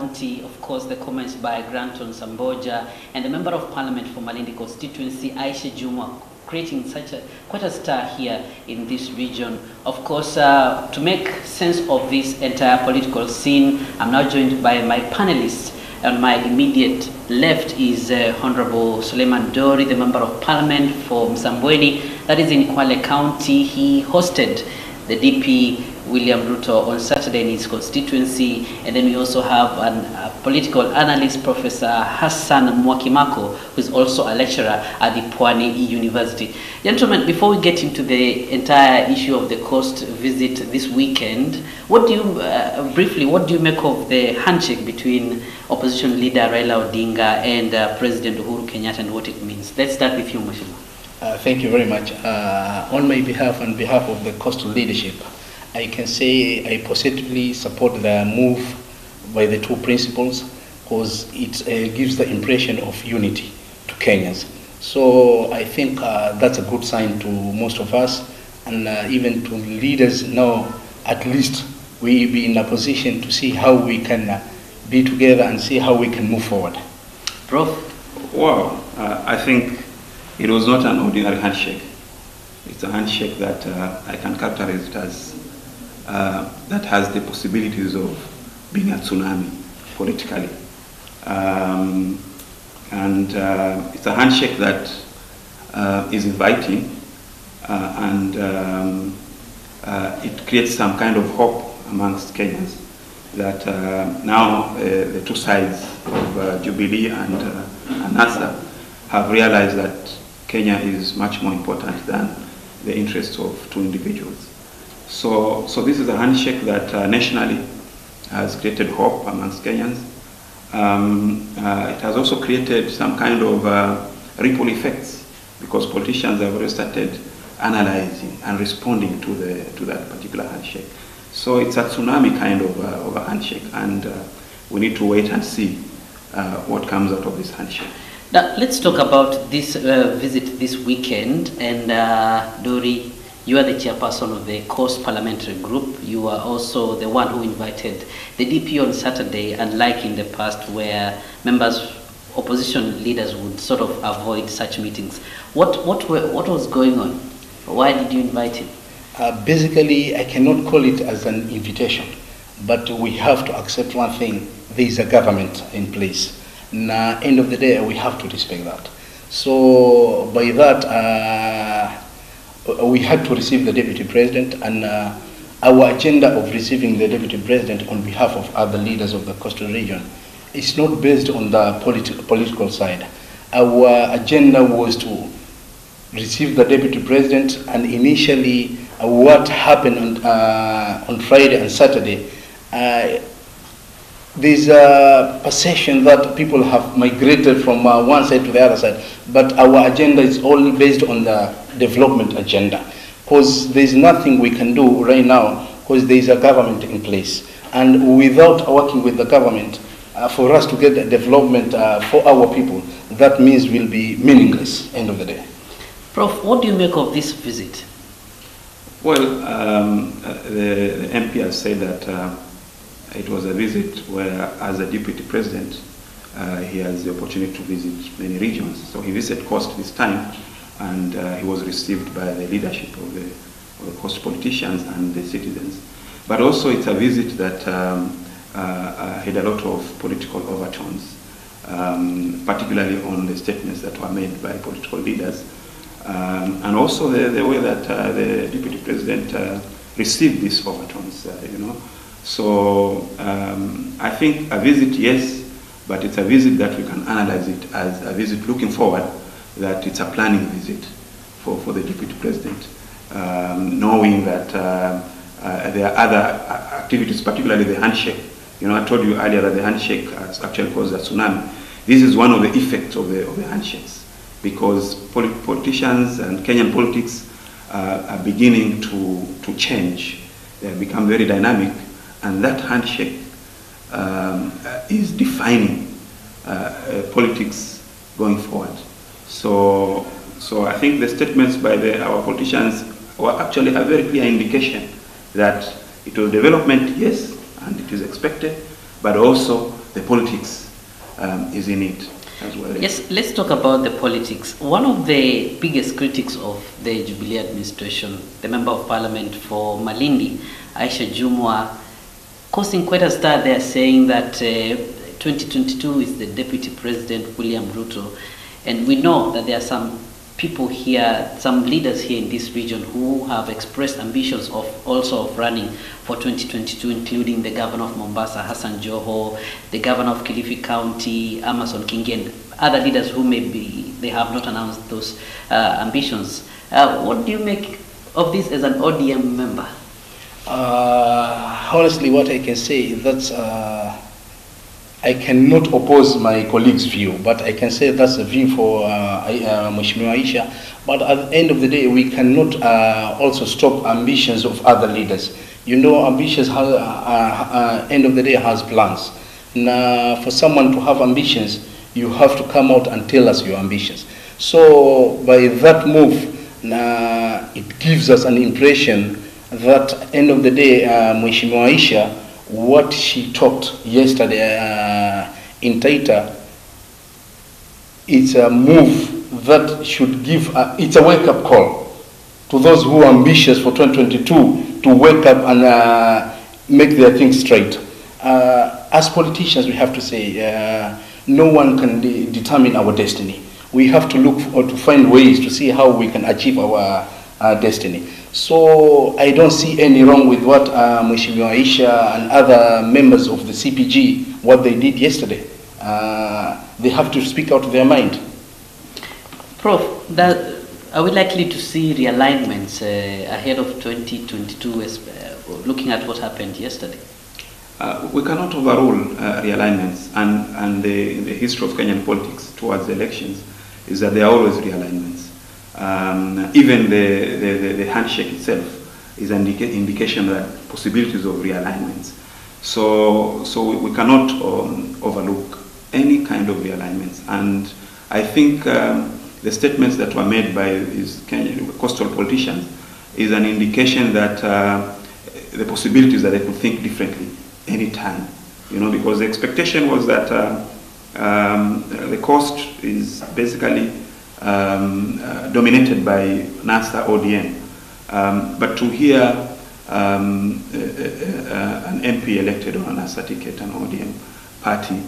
County, of course, the comments by Granton Samboja and the Member of Parliament for Malindi constituency, Aisha Juma, creating quite a stir here in this region. Of course, to make sense of this entire political scene, I'm now joined by my panelists. On my immediate left is Honorable Suleiman Dori, the Member of Parliament for Msambweni, that is in Kwale County. He hosted the DP William Ruto on Saturday in his constituency. And then we also have a political analyst, Professor Hassan Mwakimako, who is also a lecturer at the Pwani University. Gentlemen, before we get into the entire issue of the coast visit this weekend, what do you, briefly, what do you make of the handshake between opposition leader Raila Odinga and President Uhuru Kenyatta and what it means? Let's start with you, Mheshimiwa. Thank you very much. On my behalf and behalf of the coastal leadership, I can say I positively support the move by the two principals because it gives the impression of unity to Kenyans. So I think that's a good sign to most of us and even to leaders now. At least we be in a position to see how we can be together and see how we can move forward. Prof? Well, I think it was not an ordinary handshake. It's a handshake that I can characterize it as that has the possibilities of being a tsunami politically. It's a handshake that is inviting and it creates some kind of hope amongst Kenyans that now the two sides of Jubilee and Nasa have realized that Kenya is much more important than the interests of two individuals. So this is a handshake that nationally has created hope amongst Kenyans. It has also created some kind of ripple effects because politicians have already started analyzing and responding to that particular handshake. So it's a tsunami kind of a handshake, and we need to wait and see what comes out of this handshake. Now, let's talk about this visit this weekend. And Dori, you are the chairperson of the Coast Parliamentary Group. You are also the one who invited the DP on Saturday, unlike in the past where opposition leaders would sort of avoid such meetings. What was going on? Why did you invite him? Basically, I cannot call it as an invitation, but we have to accept one thing: there is a government in place. Now, end of the day, we have to respect that. So by that, we had to receive the Deputy President, and our agenda of receiving the Deputy President on behalf of other leaders of the coastal region is not based on the political side. Our agenda was to receive the Deputy President, and initially what happened on Friday and Saturday, there's a perception that people have migrated from one side to the other side, but our agenda is all based on the development agenda, because there's nothing we can do right now because there's a government in place, and without working with the government for us to get the development for our people, that means will be meaningless end of the day. Prof, what do you make of this visit? Well, the MP has said that it was a visit where, as a Deputy President, he has the opportunity to visit many regions. So he visited Coast this time, and he was received by the leadership of the Coast politicians and the citizens. But also it's a visit that had a lot of political overtones, particularly on the statements that were made by political leaders, and also the way that the Deputy President received these overtones, So I think a visit, yes, but it's a visit that we can analyze it as a visit looking forward, that it's a planning visit for the Deputy President, knowing that there are other activities, particularly the handshake. I told you earlier that the handshake actually caused a tsunami. This is one of the effects of the handshakes, because politicians and Kenyan politics are beginning to change. They have become very dynamic, and that handshake is defining politics going forward. So I think the statements by our politicians were actually a very clear indication that it was development, yes, and it is expected, but also the politics is in it as well. Yes, let's talk about the politics. One of the biggest critics of the Jubilee administration, the Member of Parliament for Malindi, Aisha Jumwa, causing quite a stir there, saying that 2022 is the Deputy President William Ruto. And we know that there are some people here, some leaders here in this region who have expressed ambitions of also of running for 2022, including the Governor of Mombasa, Hassan, the Governor of Kilifi County, Amason Kingi, and other leaders who maybe they have not announced those ambitions. What do you make of this as an ODM member? Honestly, what I can say is that I cannot oppose my colleague's view, but I can say that's a view for Mheshimiwa Aisha. But at the end of the day, we cannot also stop ambitions of other leaders. You know, ambitions, end of the day, has plans. Now, for someone to have ambitions, you have to come out and tell us your ambitions. So, by that move, it gives us an impression that at the end of the day, Mheshimiwa Aisha, what she talked yesterday in Taita, it's a move that should give, it's a wake-up call to those who are ambitious for 2022 to wake up and make their things straight. As politicians, we have to say, no one can determine our destiny. We have to look to find ways to see how we can achieve our destiny. So I don't see any wrong with what Mheshimiwa Aisha and other members of the CPG, what they did yesterday. They have to speak out their mind. Prof, are we likely to see realignments ahead of 2022, looking at what happened yesterday? We cannot overrule realignments, and the history of Kenyan politics towards the elections is that there are always realignments. Even the handshake itself is an indication that possibilities of realignments. So we cannot overlook any kind of realignments. And I think the statements that were made by these Kenyan coastal politicians is an indication that the possibilities that they could think differently any time. You know, because the expectation was that the coast is basically dominated by NASA ODM, but to hear an MP elected on a NASA ticket, an ODM party,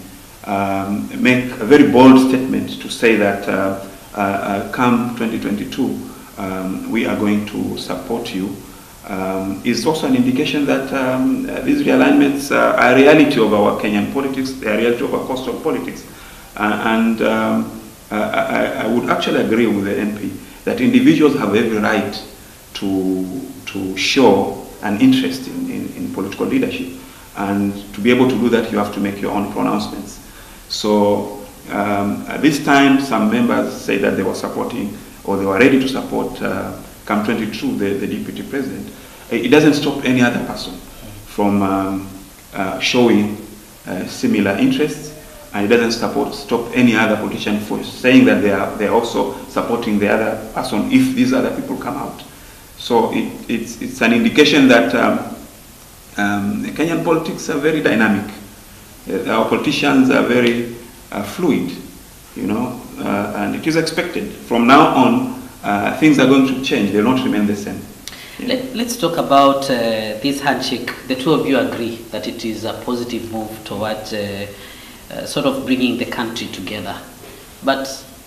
make a very bold statement to say that come 2022, we are going to support you, is also an indication that these realignments are a reality of our Kenyan politics, they are a reality of our coastal politics, I would actually agree with the MP that individuals have every right to show an interest in political leadership, and to be able to do that you have to make your own pronouncements. So at this time some members say that they were supporting, or they were ready to support come 22 the Deputy President. It doesn't stop any other person from showing similar interests. And it doesn't stop any other politician for saying that they are also supporting the other person if these other people come out. So it's an indication that Kenyan politics are very dynamic. Our politicians are very fluid, you know, and it is expected. From now on, things are going to change. They will not remain the same. Yeah. Let's talk about this handshake. The two of you agree that it is a positive move towards sort of bringing the country together. But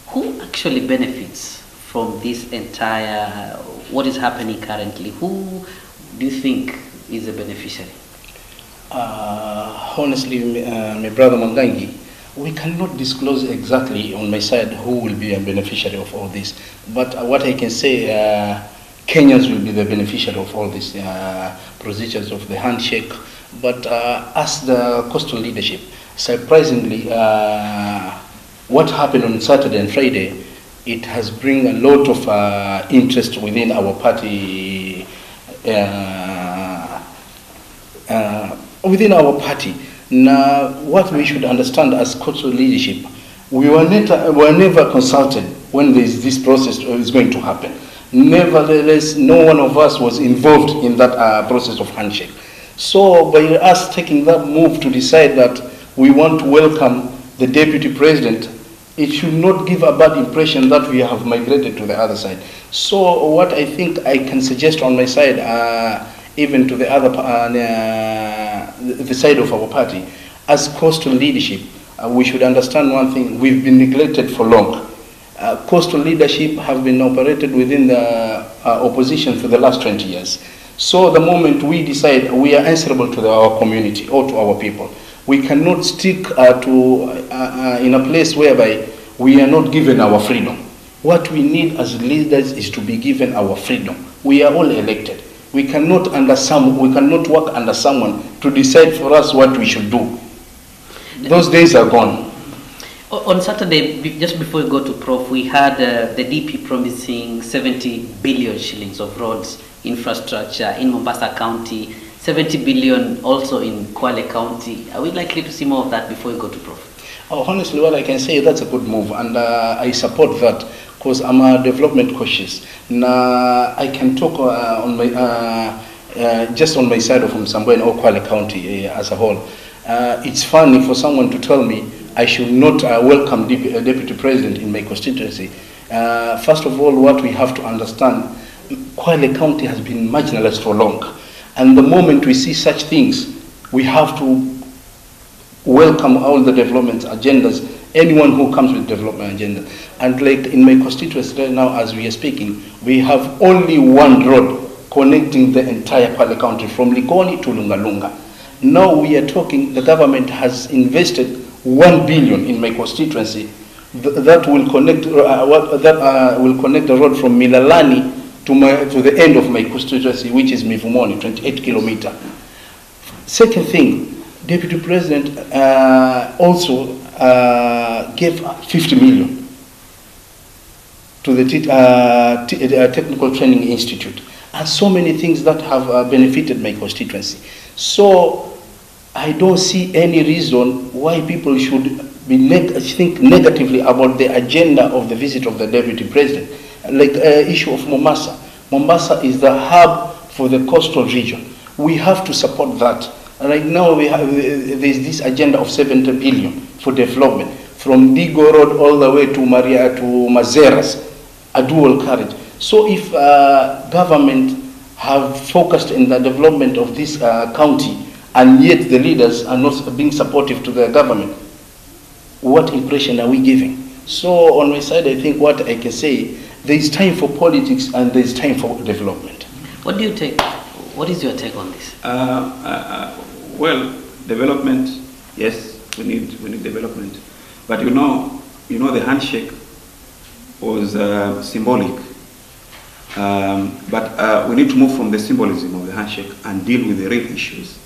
who actually benefits from this entire, what is happening currently? Who do you think is a beneficiary? Honestly, my brother Mwangangi, we cannot disclose exactly on my side who will be a beneficiary of all this. But what I can say, Kenyans will be the beneficiary of all these procedures of the handshake. But as the coastal leadership, surprisingly, what happened on Saturday and Friday, it has bring a lot of interest within our party. Now, what we should understand as coastal leadership, we were never consulted when this process is going to happen. Nevertheless, no one of us was involved in that process of handshake. So by us taking that move to decide that we want to welcome the Deputy President, it should not give a bad impression that we have migrated to the other side. So what I think I can suggest on my side, even to the other, the side of our party, as coastal leadership, we should understand one thing: we've been neglected for long. Coastal leadership have been operated within the opposition for the last 20 years. So the moment we decide we are answerable to our community or to our people, we cannot stick in a place whereby we are not given our freedom. What we need as leaders is to be given our freedom. We are all elected. We cannot work under someone to decide for us what we should do. Those days are gone. On Saturday, just before we go to Prof, we had the DP promising 70 billion shillings of roads infrastructure in Mombasa County, 70 billion also in Kwale County. Are we likely to see more of that before we go to Prof? Oh, honestly, what I can say, that's a good move, and I support that because I'm a development cautious. Now, I can talk on my just on my side of Msambweni or Kwale County as a whole. It's funny for someone to tell me I should not welcome Deputy President in my constituency. First of all, what we have to understand, Kwale County has been marginalized for long. And the moment we see such things, we have to welcome all the development agendas, anyone who comes with development agenda. And like in my constituency right now, as we are speaking, we have only one road connecting the entire Kwale County from Likoni to Lungalunga. Now we are talking, the government has invested 1 billion in my constituency that will connect will connect the road from Milalani to the end of my constituency, which is Mivumoni, 28 kilometers. Second thing, Deputy President also gave 50 million to the Technical Training Institute, and so many things that have benefited my constituency. So I don't see any reason why people should be think negatively about the agenda of the visit of the Deputy President. Like issue of Mombasa. Mombasa is the hub for the coastal region. We have to support that. Right now there's this agenda of 70 billion for development, from Digo Road all the way to Mazeras, a dual carriage. So if government have focused in the development of this county, and yet the leaders are not being supportive to the government, what impression are we giving? So on my side, I think what I can say, there is time for politics and there is time for development. What do you take? What is your take on this? Well, development, yes, we need development, but you know the handshake was symbolic. But we need to move from the symbolism of the handshake and deal with the real issues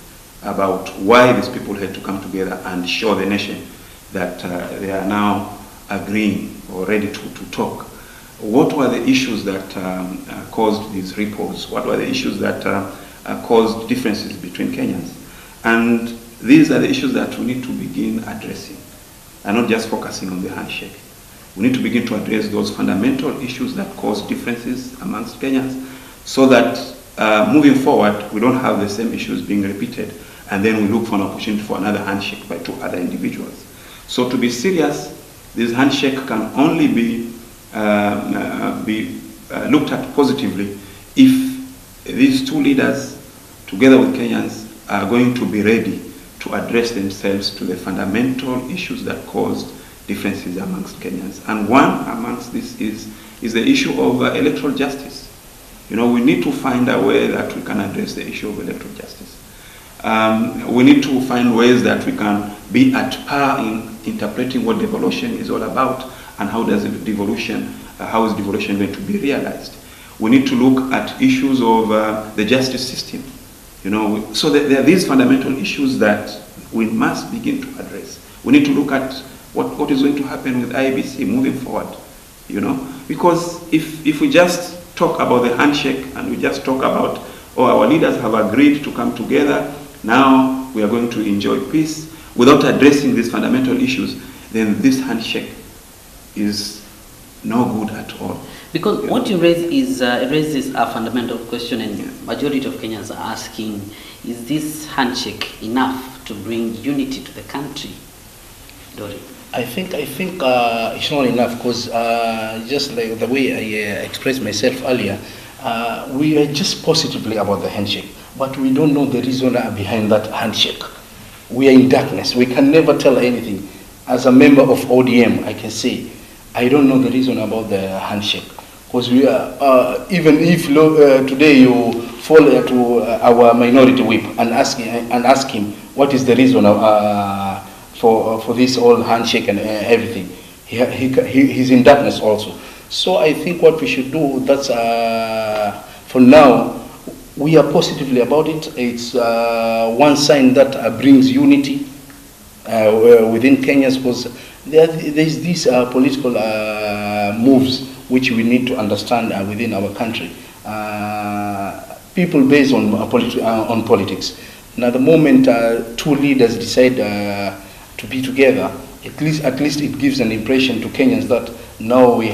about why these people had to come together and show the nation that they are now agreeing or ready to talk. What were the issues that caused these ripples? What were the issues that caused differences between Kenyans? And these are the issues that we need to begin addressing, and not just focusing on the handshake. We need to begin to address those fundamental issues that cause differences amongst Kenyans, so that moving forward, we don't have the same issues being repeated, and then we look for an opportunity for another handshake by two other individuals. So to be serious, this handshake can only be looked at positively if these two leaders, together with Kenyans, are going to be ready to address themselves to the fundamental issues that caused differences amongst Kenyans. And one amongst this is the issue of electoral justice. You know, we need to find a way that we can address the issue of electoral justice. We need to find ways that we can be at par in interpreting what devolution is all about and how is devolution going to be realized. We need to look at issues of the justice system. You know, so there are these fundamental issues that we must begin to address. We need to look at what is going to happen with IEBC moving forward. You know, because if we just talk about the handshake and we just talk about, oh, our leaders have agreed to come together, now we are going to enjoy peace, without addressing these fundamental issues, then this handshake is no good at all. Because what you raise is raises a fundamental question, and majority of Kenyans are asking: is this handshake enough to bring unity to the country? Dori? I think it's not enough, because just like the way I expressed myself earlier, we are just positively about the handshake, but we don't know the reason behind that handshake. We are in darkness. We can never tell anything. As a member of ODM, I can say I don't know the reason about the handshake, because we are even if today you fall to our minority whip and ask him what is the reason for this whole handshake and everything, he's in darkness also. So I think what we should do, that's for now, we are positively about it. It's one sign that brings unity within Kenyans, because there's these political moves which we need to understand within our country. People based on politics. Now, the moment two leaders decide to be together, at least it gives an impression to Kenyans that now we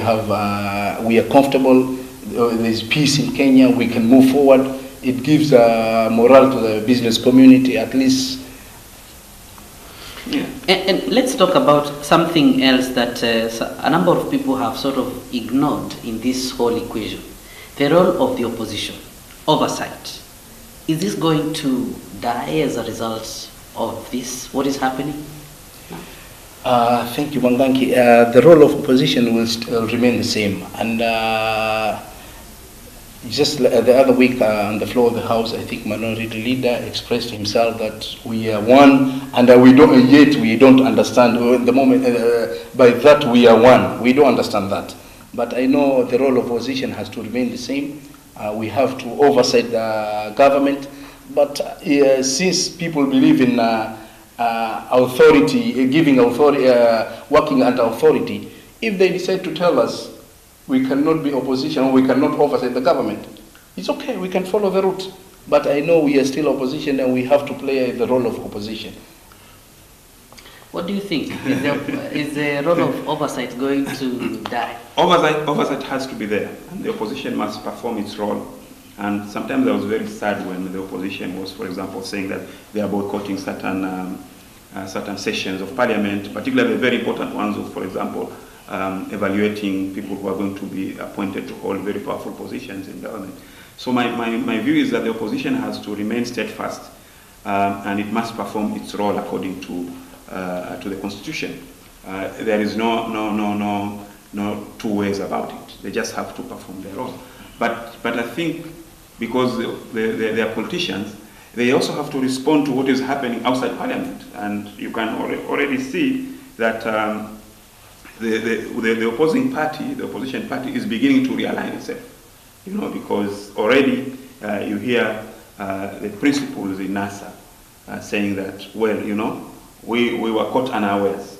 are comfortable. There's peace in Kenya. We can move forward. It gives morale to the business community, at least. Yeah. And let's talk about something else that a number of people have sort of ignored in this whole equation. The role of the opposition, oversight. Is this going to die as a result of this, what is happening? Thank you, Mwangangi. The role of opposition will still remain the same. And just the other week on the floor of the House, I think Minority Leader expressed himself that we are one, and we don't understand the moment by that we are one. We don't understand that. But I know the role of opposition has to remain the same. We have to oversight the government. But since people believe in authority, giving authority, working under authority, if they decide to tell us we cannot be opposition, we cannot oversight the government, it's okay, we can follow the route. But I know we are still opposition and we have to play the role of opposition. What do you think? Is the role of oversight going to die? Oversight has to be there, and the opposition must perform its role. And sometimes I was very sad when the opposition was, for example, saying that they are boycotting certain sessions of parliament, particularly the very important ones of, for example, evaluating people who are going to be appointed to hold very powerful positions in government. So my view is that the opposition has to remain steadfast, and it must perform its role according to the constitution. There is no two ways about it. They just have to perform their role. But I think because they are politicians, they also have to respond to what is happening outside parliament, and you can already see that the opposing party, the opposition party, is beginning to realign itself. You know, because already you hear the principals in NASA saying that, well, you know, we were caught unawares,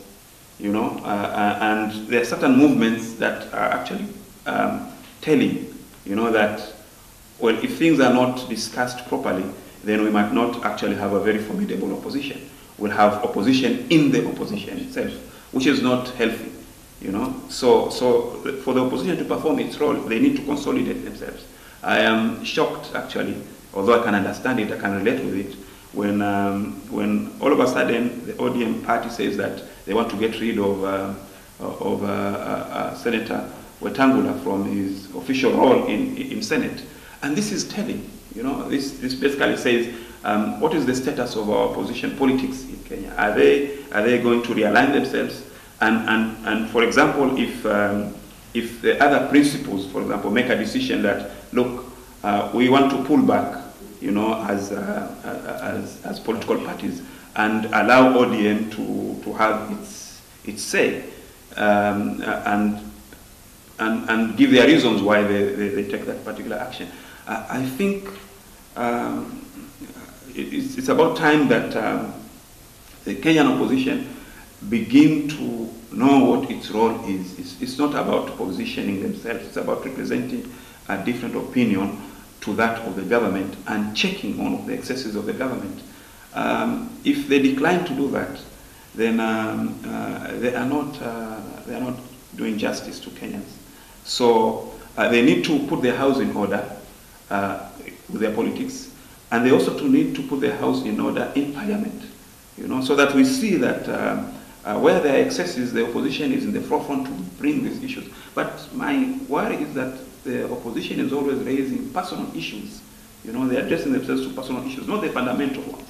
you know, and there are certain movements that are actually telling, you know, that, well, if things are not discussed properly, then we might not actually have a very formidable opposition. We'll have opposition in the opposition itself, which is not healthy, you know. So for the opposition to perform its role, they need to consolidate themselves. I am shocked, actually, although I can understand it, I can relate with it, when all of a sudden the ODM party says that they want to get rid of Senator Wetangula from his official role in Senate. And this is telling, you know, this basically says, what is the status of our opposition politics in Kenya? Are they going to realign themselves? And for example, if the other principals, for example, make a decision that, look, we want to pull back, you know, as political parties, and allow ODM to have its say, and give their reasons why they take that particular action. I think it's about time that the Kenyan opposition begin to know what its role is. It's not about positioning themselves, it's about representing a different opinion to that of the government and checking on the excesses of the government. If they decline to do that, then they are not doing justice to Kenyans. So they need to put their house in order with their politics, and they also need to put their house in order in parliament. you know, so that we see that where there are excesses, the opposition is in the forefront to bring these issues. But my worry is that the opposition is always raising personal issues. You know, they're addressing themselves to personal issues, not the fundamental ones.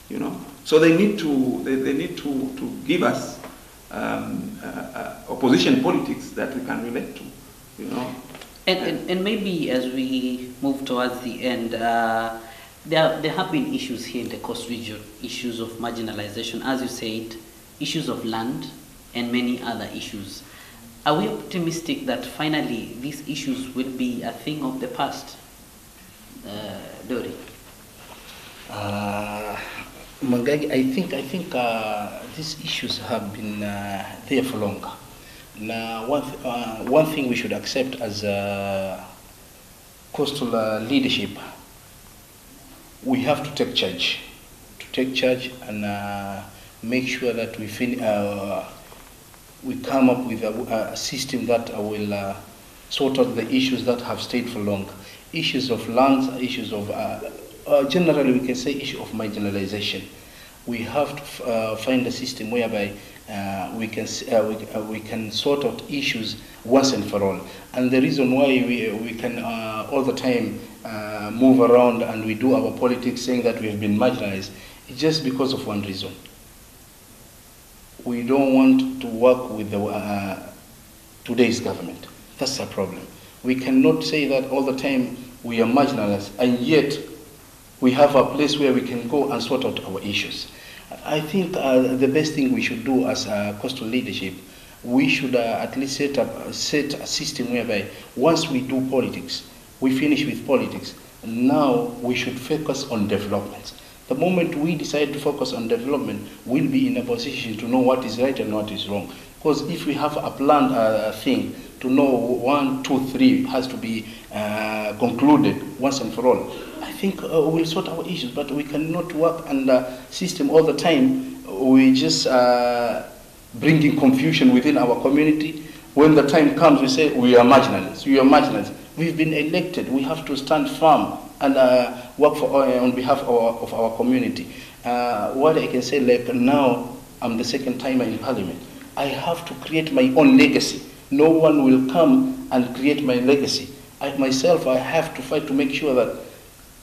You know, so they need to give us opposition politics that we can relate to. You know, and maybe as we move towards the end, there have been issues here in the Coast region, issues of marginalization, as you said, issues of land, and many other issues. Are we optimistic that finally these issues will be a thing of the past? Dori? Mwangangi, I think these issues have been there for longer. Now, one thing we should accept as coastal leadership, we have to take charge. And make sure that we come up with a system that will sort out the issues that have stayed for long. Issues of lands, issues of, generally we can say issue of marginalization. We have to find a system whereby we can sort out issues once and for all. And the reason why we can all the time move around and we do our politics saying that we have been marginalized is just because of one reason. We don't want to work with today's government. That's a problem. We cannot say that all the time we are marginalized, and yet we have a place where we can go and sort out our issues. I think the best thing we should do as a coastal leadership, we should at least set a system whereby once we do politics, we finish with politics, now we should focus on development. The moment we decide to focus on development, we'll be in a position to know what is right and what is wrong. Because if we have a planned thing to know 1, 2, 3 has to be concluded once and for all, I think we'll sort our issues. But we cannot work under system all the time. We just bringing confusion within our community. When the time comes, we say we are marginalized. We are marginalized. We've been elected. We have to stand firm and work on behalf of our community. What I can say, like now, I'm the second timer in Parliament. I have to create my own legacy. No one will come and create my legacy. I have to fight to make sure that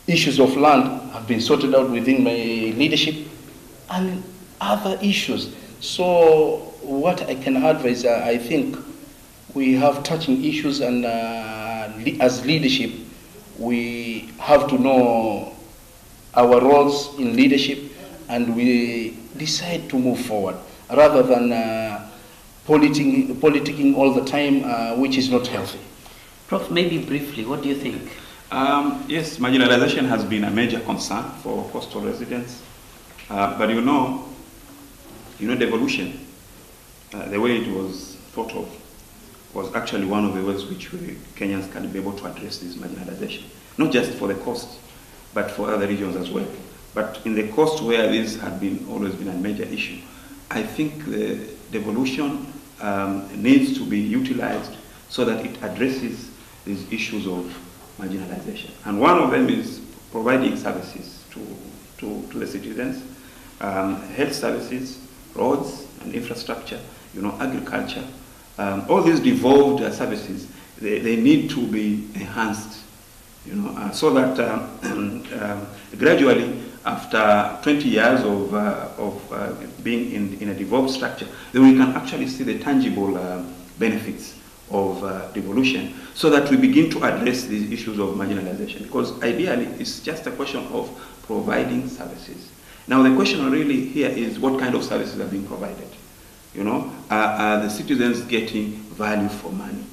issues of land have been sorted out within my leadership and other issues. So what I can advise, I think we have touching issues, and as leadership, we have to know our roles in leadership, and we decide to move forward rather than politicking all the time, which is not healthy. Prof, maybe briefly, what do you think? Yes, marginalization has been a major concern for coastal residents, but you know, devolution, the way it was thought of, was actually one of the ways which Kenyans can be able to address this marginalization, not just for the coast, but for other regions as well. But in the coast where this had always been a major issue, I think the devolution needs to be utilized so that it addresses these issues of marginalization. And one of them is providing services to the citizens, health services, roads and infrastructure, agriculture. All these devolved services, they need to be enhanced, so that gradually, after 20 years of being in a devolved structure, then we can actually see the tangible benefits of devolution, so that we begin to address these issues of marginalization. Because ideally, it's just a question of providing services. Now, the question really here is what kind of services are being provided? Are the citizens getting value for money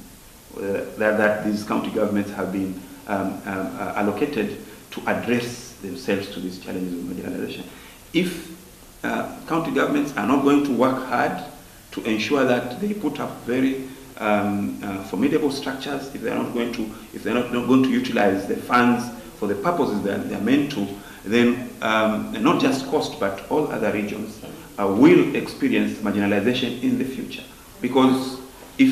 that these county governments have been allocated to address themselves to these challenges of marginalization? If county governments are not going to work hard to ensure that they put up very formidable structures, if they're not going to utilize the funds for the purposes that they're meant to, then not just coast but all other regions will experience marginalization in the future. Because if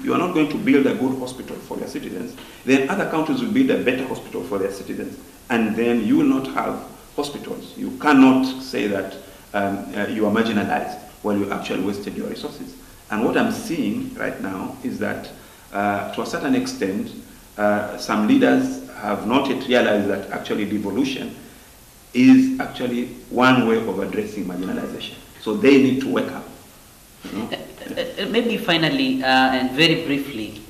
you are not going to build a good hospital for your citizens, then other countries will build a better hospital for their citizens, and then you will not have hospitals. You cannot say that you are marginalized while you actually wasted your resources. And what I'm seeing right now is that to a certain extent, some leaders have not yet realized that actually devolution is actually one way of addressing marginalization. So they need to wake up. You know? Maybe finally, and very briefly,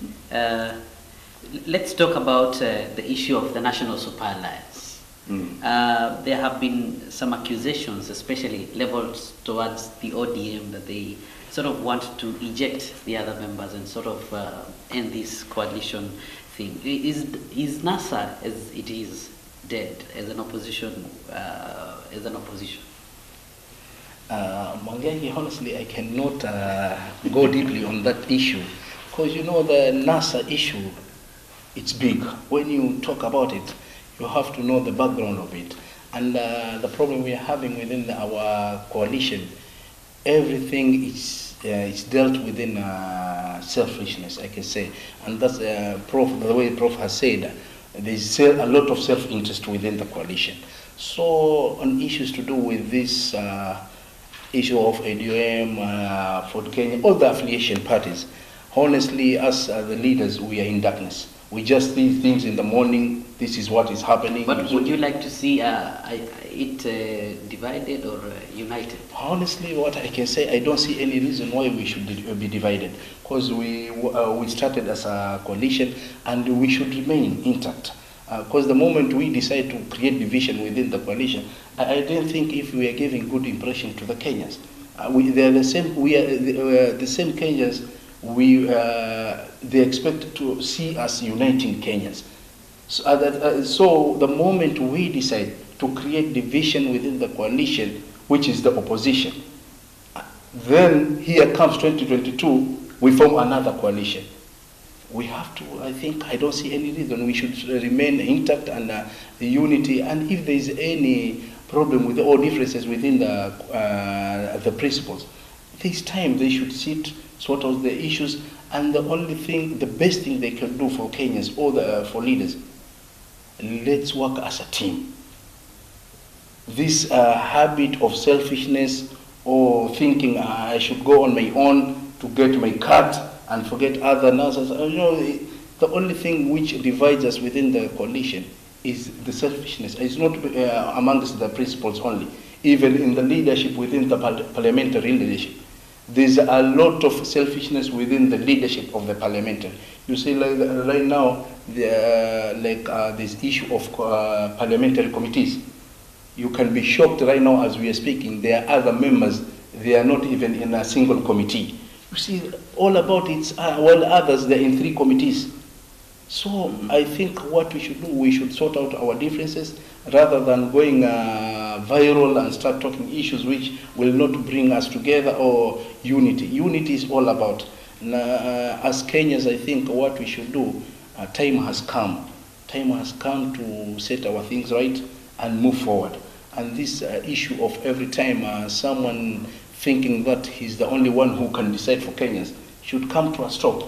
let's talk about the issue of the National Super Alliance. There have been some accusations, especially leveled towards the ODM, that they sort of want to eject the other members and sort of end this coalition thing. Is NASA, as it is, dead as an opposition? Mwangangi, honestly, I cannot go deeply on that issue, because you know the NASA issue, it's big. When you talk about it, you have to know the background of it. And the problem we are having within our coalition, everything is dealt within selfishness, I can say. And that's the way Prof has said, there's a lot of self-interest within the coalition. So on issues to do with this issue of ADM, Fort Kenya, all the affiliation parties, honestly, as the leaders, we are in darkness. We just see things in the morning, this is what is happening. But would you like to see it divided or united? Honestly, what I can say, I don't see any reason why we should be divided, because we started as a coalition and we should remain intact. Because the moment we decide to create division within the coalition, I don't think if we are giving good impression to the Kenyans. They are the same. We are the same Kenyans. They expect to see us uniting Kenyans. So the moment we decide to create division within the coalition, which is the opposition, then here comes 2022, we form another coalition. We have to, I don't see any reason. We should remain intact and the unity. And if there is any problem with all differences within the principles, this time they should sit, sort out the issues. And the only thing, the best thing they can do for Kenyans or for leaders, let's work as a team. This habit of selfishness or thinking I should go on my own to get my cut and forget other nurses. You know, the only thing which divides us within the coalition is the selfishness. It's not amongst the principles only. Even in the leadership within the parliamentary leadership, there's a lot of selfishness within the leadership of the parliamentary. You see, like right now, this issue of parliamentary committees. You can be shocked right now as we are speaking. There are other members, they are not even in a single committee. You see, all about it, while others, they're in 3 committees. So I think what we should do, we should sort out our differences rather than going viral and start talking issues which will not bring us together or unity. Unity is all about. As Kenyans, I think what we should do, time has come. Time has come to set our things right and move forward. And this issue of every time someone thinking that he's the only one who can decide for Kenyans should come to a stop.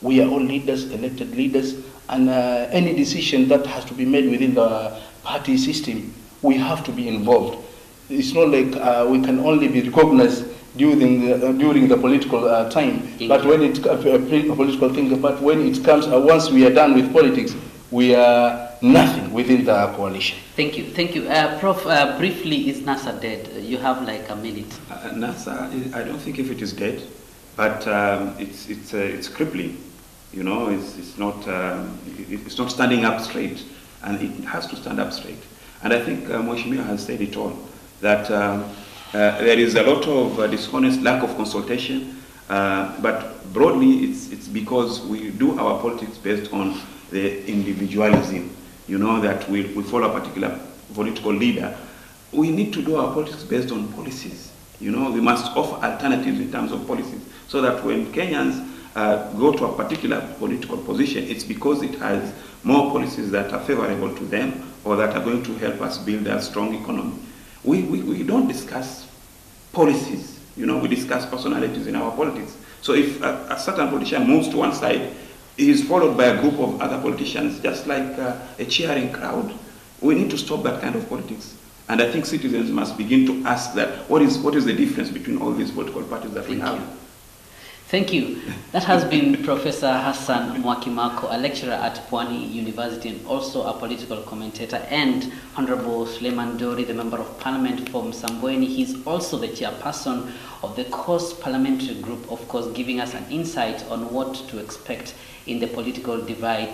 We are all leaders, elected leaders, and any decision that has to be made within the party system, we have to be involved. It's not like we can only be recognized during the political time, but when it's a political thing, but when it comes, once we are done with politics, we are nothing within the coalition. Thank you. Thank you. Prof, briefly, is NASA dead? You have like a minute. NASA, I don't think if it is dead, but it's crippling. You know, it's not standing up straight, and it has to stand up straight. And I think Mheshimiwa has said it all, that there is a lot of dishonest, lack of consultation, but broadly it's because we do our politics based on the individualism, you know, that we follow a particular political leader. We need to do our politics based on policies. You know, we must offer alternatives in terms of policies, so that when Kenyans go to a particular political position, it's because it has more policies that are favorable to them or that are going to help us build a strong economy. We don't discuss policies, you know, we discuss personalities in our politics. So if a certain politician moves to one side, he is followed by a group of other politicians, just like a cheering crowd. We need to stop that kind of politics. And I think citizens must begin to ask that, what is the difference between all these political parties that we have? Thank you. That has been Professor Hassan Mwakimako, a lecturer at Pwani University and also a political commentator, and Honorable Suleiman Dori, the Member of Parliament from Msambweni. He's also the chairperson of the Coast Parliamentary Group, of course, giving us an insight on what to expect in the political divide.